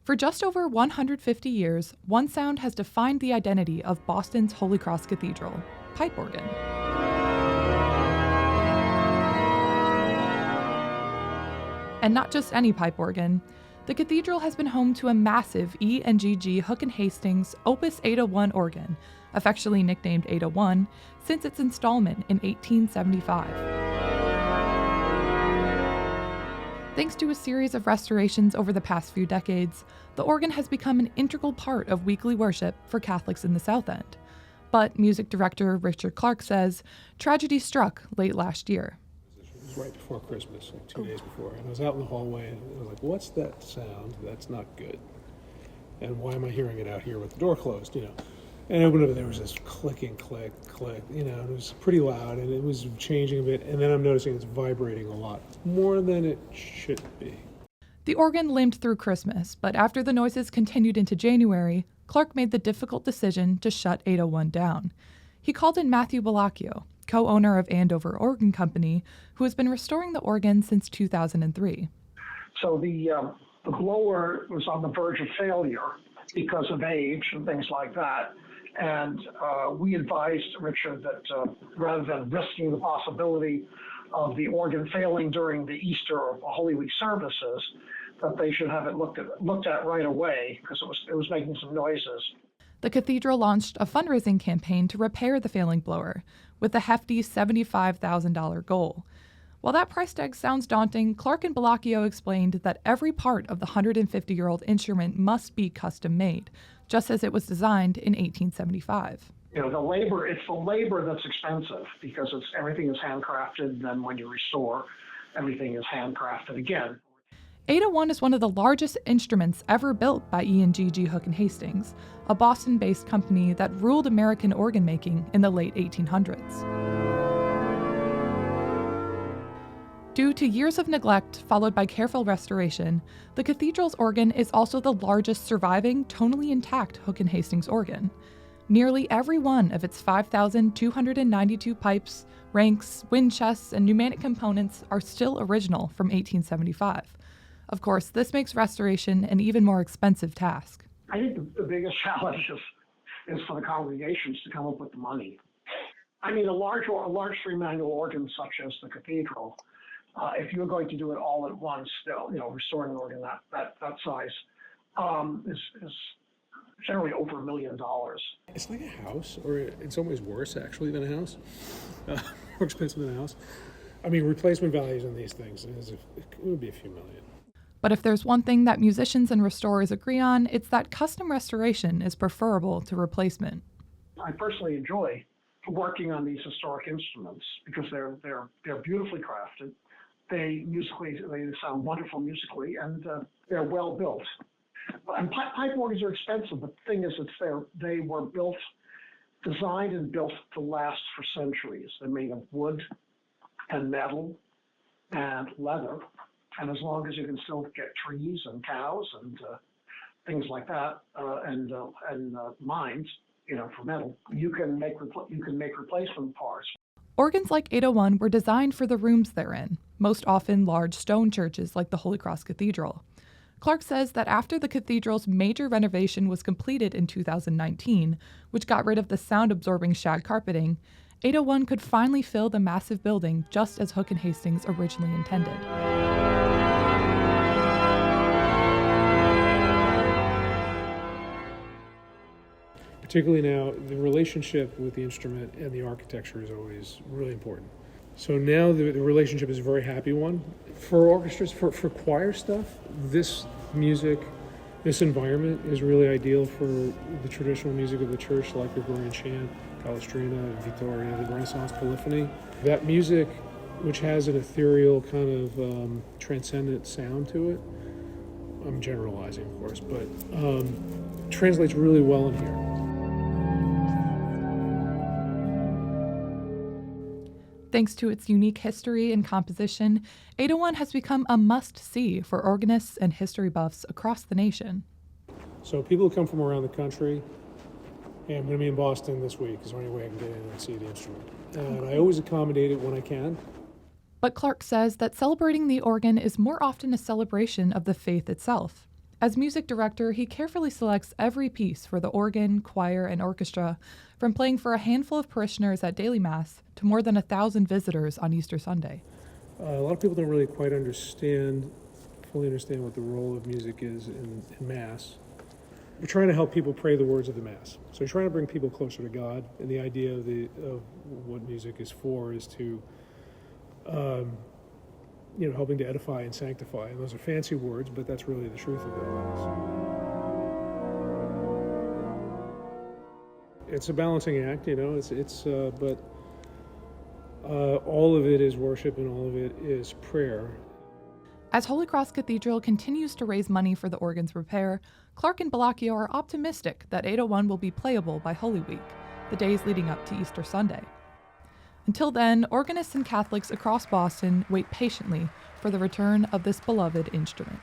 For just over 150 years, one sound has defined the identity of Boston's Holy Cross Cathedral: pipe organ. And not just any pipe organ. The cathedral has been home to a massive E and G.G. Hook and Hastings Opus 801 organ, affectionately nicknamed 801, since its installment in 1875. Thanks to a series of restorations over the past few decades, the organ has become an integral part of weekly worship for Catholics in the South End. But music director Richard Clark says tragedy struck late last year. It was right before Christmas, like 2 days before, and I was out in the hallway and I was like, what's that sound? That's not good. And why am I hearing it out here with the door closed, And I opened up and there was this clicking, click, and it was pretty loud and it was changing a bit, and then I'm noticing it's vibrating a lot, more than it should be. The organ limped through Christmas, but after the noises continued into January, Clark made the difficult decision to shut 801 down. He called in Matthew Bellacchio, co-owner of Andover Organ Company, who has been restoring the organ since 2003. So the blower was on the verge of failure because of age and things like that. And we advised Richard that rather than risking the possibility of the organ failing during the Easter or Holy Week services, that they should have it looked at right away because it was making some noises. The cathedral launched a fundraising campaign to repair the failing blower, with a hefty $75,000 goal. While that price tag sounds daunting, Clark and Bellacchio explained that every part of the 150-year-old instrument must be custom-made, just as it was designed in 1875. It's the labor that's expensive because everything is handcrafted, and then when you restore, everything is handcrafted again. 801 is one of the largest instruments ever built by E and G.G. Hook and Hastings, a Boston-based company that ruled American organ making in the late 1800s. Due to years of neglect followed by careful restoration, the cathedral's organ is also the largest surviving, tonally intact Hook and Hastings organ. Nearly every one of its 5,292 pipes, ranks, wind chests, and pneumatic components are still original from 1875. Of course, this makes restoration an even more expensive task. I think the biggest challenge is for the congregations to come up with the money. I mean, a large three-manual organ such as the cathedral, if you're going to do it all at once, restoring an organ that size, is generally over $1 million. It's like a house, or it's almost worse actually than a house, more expensive than a house. I mean, replacement values on these things it would be a few million. But if there's one thing that musicians and restorers agree on, it's that custom restoration is preferable to replacement. I personally enjoy working on these historic instruments because they're beautifully crafted. They sound wonderful musically, and they're well built. And pipe organs are expensive, but the thing is, they were designed and built to last for centuries. They're made of wood and metal and leather, and as long as you can still get trees and cows and things like that, and mines, for metal, you can make replacement parts. Organs like 801 were designed for the rooms they're in, most often large stone churches like the Holy Cross Cathedral. Clark says that after the cathedral's major renovation was completed in 2019, which got rid of the sound-absorbing shag carpeting, 801 could finally fill the massive building just as Hook and Hastings originally intended. Particularly now, the relationship with the instrument and the architecture is always really important. So now the relationship is a very happy one. For orchestras, for choir stuff, this music, this environment is really ideal for the traditional music of the church, like Gregorian chant, Palestrina, Vittoria, the Renaissance polyphony. That music, which has an ethereal kind of transcendent sound to it, I'm generalizing, of course, but translates really well in here. Thanks to its unique history and composition, 801 has become a must-see for organists and history buffs across the nation. So people who come from around the country, and I'm going to be in Boston this week. Is there any way I can get in and see the instrument? And I always accommodate it when I can. But Clark says that celebrating the organ is more often a celebration of the faith itself. As music director, he carefully selects every piece for the organ, choir, and orchestra, from playing for a handful of parishioners at daily Mass to more than 1,000 visitors on Easter Sunday. A lot of people don't really quite fully understand what the role of music is in Mass. We're trying to help people pray the words of the Mass. So we're trying to bring people closer to God, and the idea of what music is for is to, helping to edify and sanctify. And those are fancy words, but that's really the truth of it. It's a balancing act, but all of it is worship and all of it is prayer. As Holy Cross Cathedral continues to raise money for the organ's repair, Clark and Bellacchio are optimistic that 801 will be playable by Holy Week, the days leading up to Easter Sunday. Until then, organists and Catholics across Boston wait patiently for the return of this beloved instrument.